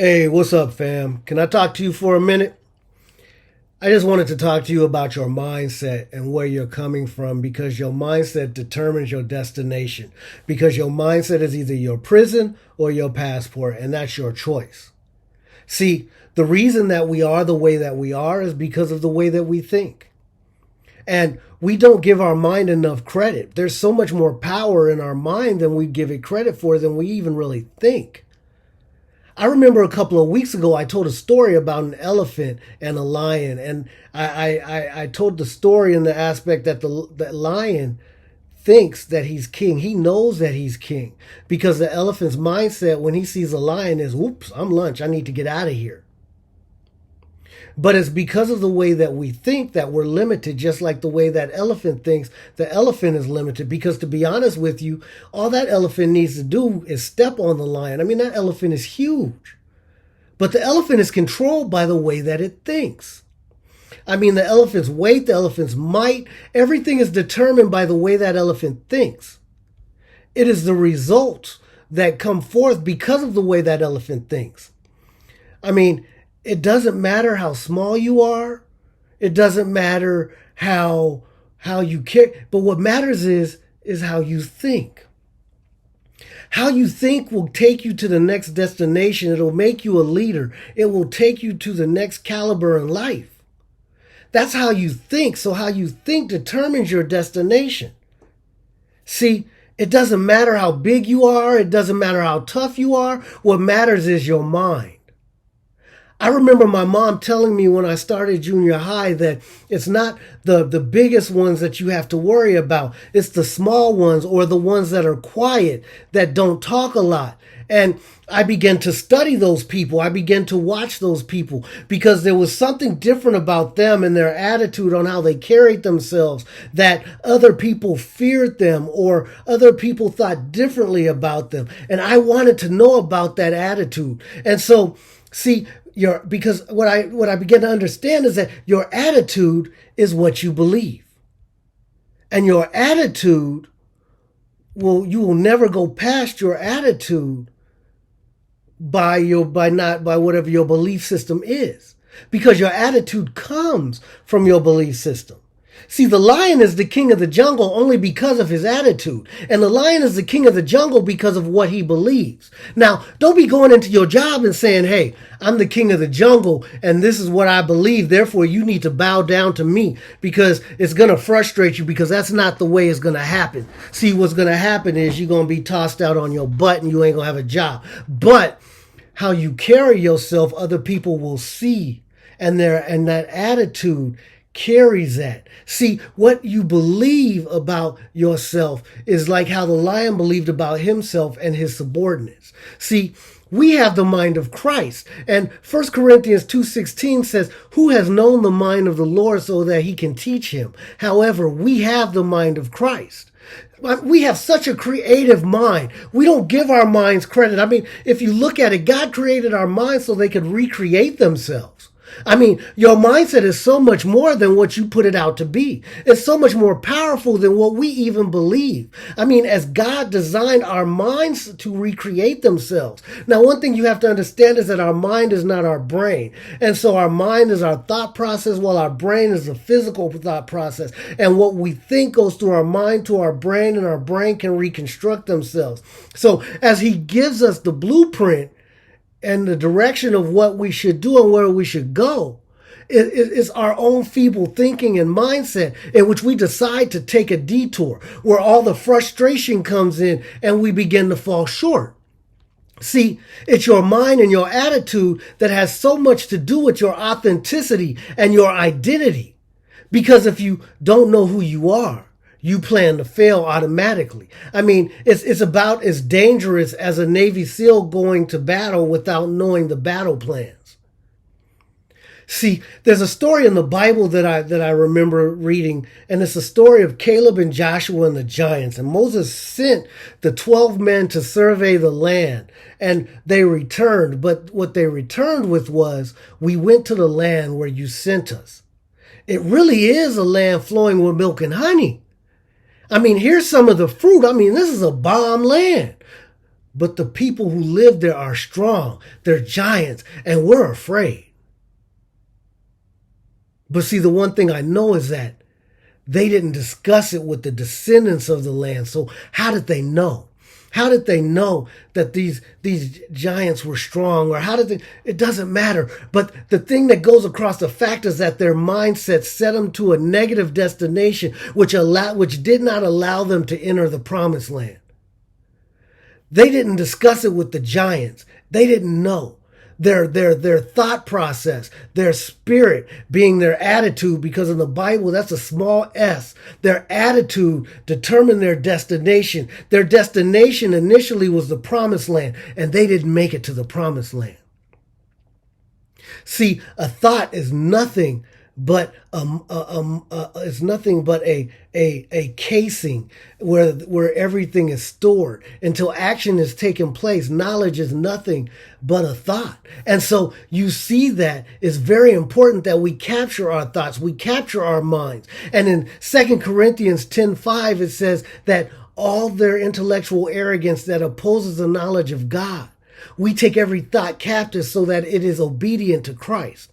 Hey, what's up, fam? Can I talk to you for a minute? I just wanted to talk to you about your mindset and where you're coming from because your mindset determines your destination. Because your mindset is either your prison or your passport, and that's your choice. See, the reason that we are the way that we are is because of the way that we think. And we don't give our mind enough credit. There's so much more power in our mind than we give it credit for than we even really think. I remember a couple of weeks ago, I told a story about an elephant and a lion, and I told the story in the aspect that the lion thinks that he's king. He knows that he's king because the elephant's mindset when he sees a lion is, "Oops, I'm lunch. I need to get out of here." But it's because of the way that we think that we're limited, just like the way that elephant thinks the elephant is limited. Because to be honest with you, all that elephant needs to do is step on the lion. I mean, that elephant is huge. But the elephant is controlled by the way that it thinks. I mean, the elephant's weight, the elephant's might, everything is determined by the way that elephant thinks. It is the results that come forth because of the way that elephant thinks. I mean, it doesn't matter how small you are. It doesn't matter how you care. But what matters is how you think. How you think will take you to the next destination. It'll make you a leader. It will take you to the next caliber in life. That's how you think. So how you think determines your destination. See, it doesn't matter how big you are. It doesn't matter how tough you are. What matters is your mind. I remember my mom telling me when I started junior high that it's not the biggest ones that you have to worry about. It's the small ones or the ones that are quiet, that don't talk a lot. And I began to study those people. I began to watch those people because there was something different about them and their attitude on how they carried themselves that other people feared them or other people thought differently about them. And I wanted to know about that attitude. And so, see, because what I begin to understand is that your attitude is what you believe. And your attitude you will never go past your attitude by whatever your belief system is. Because your attitude comes from your belief system. See, the lion is the king of the jungle only because of his attitude. And the lion is the king of the jungle because of what he believes. Now, don't be going into your job and saying, "Hey, I'm the king of the jungle and this is what I believe. Therefore, you need to bow down to me," because it's going to frustrate you because that's not the way it's going to happen. See, what's going to happen is you're going to be tossed out on your butt and you ain't going to have a job. But how you carry yourself, other people will see. And that attitude carries that. See, what you believe about yourself is like how the lion believed about himself and his subordinates. See, we have the mind of Christ. And 1 Corinthians 2:16 says, "Who has known the mind of the Lord so that he can teach him?" However, we have the mind of Christ. We have such a creative mind. We don't give our minds credit. I mean, if you look at it, God created our minds so they could recreate themselves. I mean, your mindset is so much more than what you put it out to be. It's so much more powerful than what we even believe. I mean, as God designed our minds to recreate themselves. Now, one thing you have to understand is that our mind is not our brain. And so our mind is our thought process while our brain is the physical thought process. And what we think goes through our mind to our brain and our brain can reconstruct themselves. So as he gives us the blueprint, and the direction of what we should do and where we should go is our own feeble thinking and mindset in which we decide to take a detour where all the frustration comes in and we begin to fall short. See, it's your mind and your attitude that has so much to do with your authenticity and your identity. Because if you don't know who you are, you plan to fail automatically. I mean, it's about as dangerous as a Navy SEAL going to battle without knowing the battle plans. See, there's a story in the Bible that I remember reading, and it's a story of Caleb and Joshua and the giants. And Moses sent the 12 men to survey the land, and they returned. But what they returned with was, "We went to the land where you sent us." It really is a land flowing with milk and honey. I mean, here's some of the fruit. I mean, this is a bomb land. but the people who live there are strong. They're giants, and we're afraid. But see, the one thing I know is that they didn't discuss it with the descendants of the land. So how did they know? How did they know that these giants were strong? Or how did they? It doesn't matter. But the thing that goes across the fact is that their mindset set them to a negative destination, which did not allow them to enter the promised land. They didn't discuss it with the giants. They didn't know. Their thought process, their spirit being their attitude, because in the Bible, that's a small s. Their attitude determined their destination. Their destination initially was the promised land, and they didn't make it to the promised land. See, a thought is nothing but it's nothing but a casing where everything is stored until action is taking place. Knowledge is nothing but a thought. And so you see that it's very important that we capture our thoughts, we capture our minds. And in 2 Corinthians 10:5, it says that all their intellectual arrogance that opposes the knowledge of God, we take every thought captive so that it is obedient to Christ.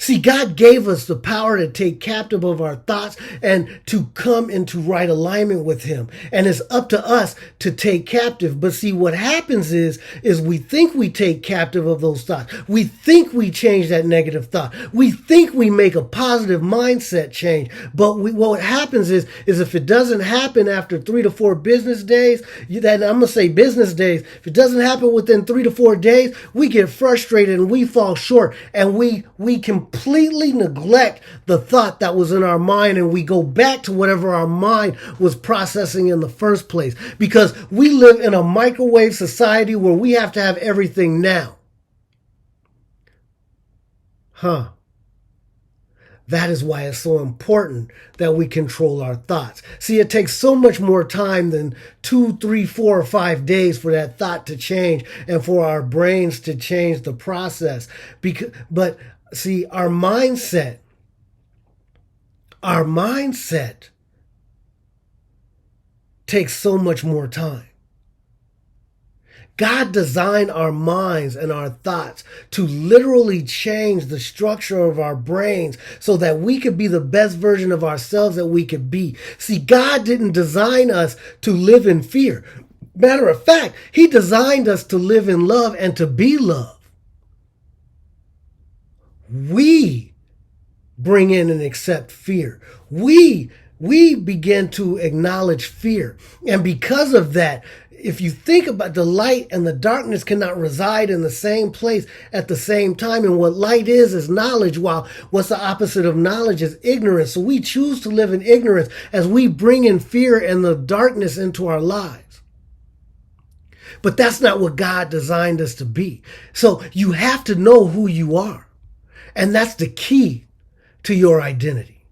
See, God gave us the power to take captive of our thoughts and to come into right alignment with Him. And it's up to us to take captive. But see, what happens is we think we take captive of those thoughts. We think we change that negative thought. We think we make a positive mindset change. But what happens is if it doesn't happen after 3 to 4 business days, I'm going to say business days, if it doesn't happen within 3 to 4 days, we get frustrated and we fall short, and we completely neglect the thought that was in our mind, and we go back to whatever our mind was processing in the first place, because we live in a microwave society where we have to have everything now. That is why it's so important that we control our thoughts. See, it takes so much more time than 2, 3, 4, or 5 days for that thought to change and for our brains to change the process. But see, our mindset takes so much more time. God designed our minds and our thoughts to literally change the structure of our brains so that we could be the best version of ourselves that we could be. See, God didn't design us to live in fear. Matter of fact, He designed us to live in love and to be love. We bring in and accept fear. We begin to acknowledge fear. And because of that, if you think about, the light and the darkness cannot reside in the same place at the same time. And what light is knowledge, while what's the opposite of knowledge is ignorance. So we choose to live in ignorance as we bring in fear and the darkness into our lives. But that's not what God designed us to be. So you have to know who you are. And that's the key to your identity.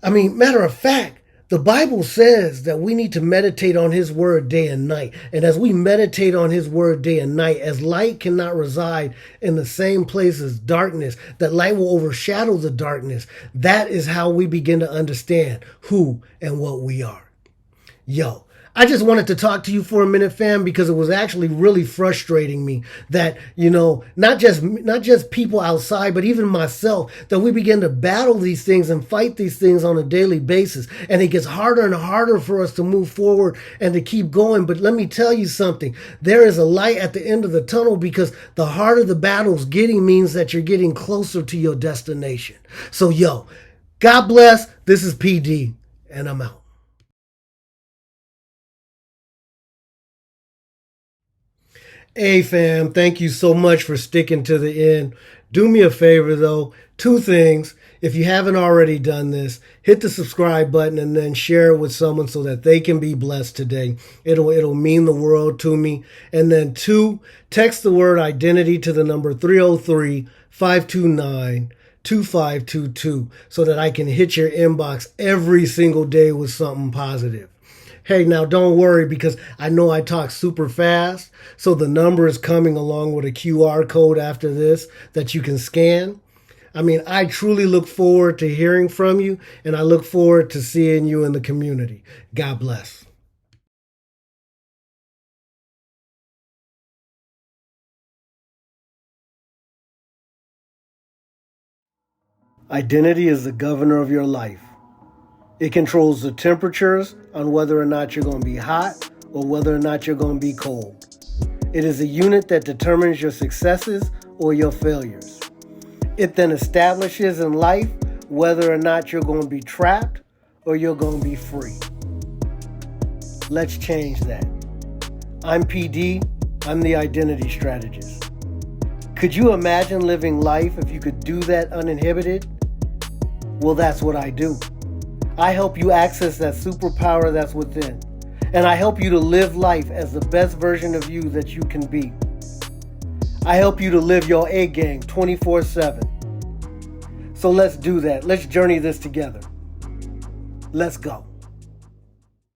I mean, matter of fact, the Bible says that we need to meditate on His word day and night. And as we meditate on His word day and night, as light cannot reside in the same place as darkness, that light will overshadow the darkness. That is how we begin to understand who and what we are. Yo, I just wanted to talk to you for a minute, fam, because it was actually really frustrating me that, not just people outside, but even myself, that we begin to battle these things and fight these things on a daily basis. And it gets harder and harder for us to move forward and to keep going. But let me tell you something. There is a light at the end of the tunnel, because the harder the battle's getting means that you're getting closer to your destination. So, yo, God bless. This is PD, and I'm out. Hey fam, thank you so much for sticking to the end. Do me a favor though, 2 things. If you haven't already done this, hit the subscribe button and then share it with someone so that they can be blessed today. It'll mean the world to me. And then 2, text the word identity to the number 303-529-2522 so that I can hit your inbox every single day with something positive. Hey, now don't worry, because I know I talk super fast. So the number is coming along with a QR code after this that you can scan. I mean, I truly look forward to hearing from you, and I look forward to seeing you in the community. God bless. Identity is the governor of your life. It controls the temperatures on whether or not you're going to be hot or whether or not you're going to be cold. It is a unit that determines your successes or your failures. It then establishes in life whether or not you're going to be trapped or you're going to be free. Let's change that. I'm PD. I'm the identity strategist. Could you imagine living life if you could do that uninhibited? Well, that's what I do. I help you access that superpower that's within. And I help you to live life as the best version of you that you can be. I help you to live your A game 24/7. So let's do that. Let's journey this together. Let's go.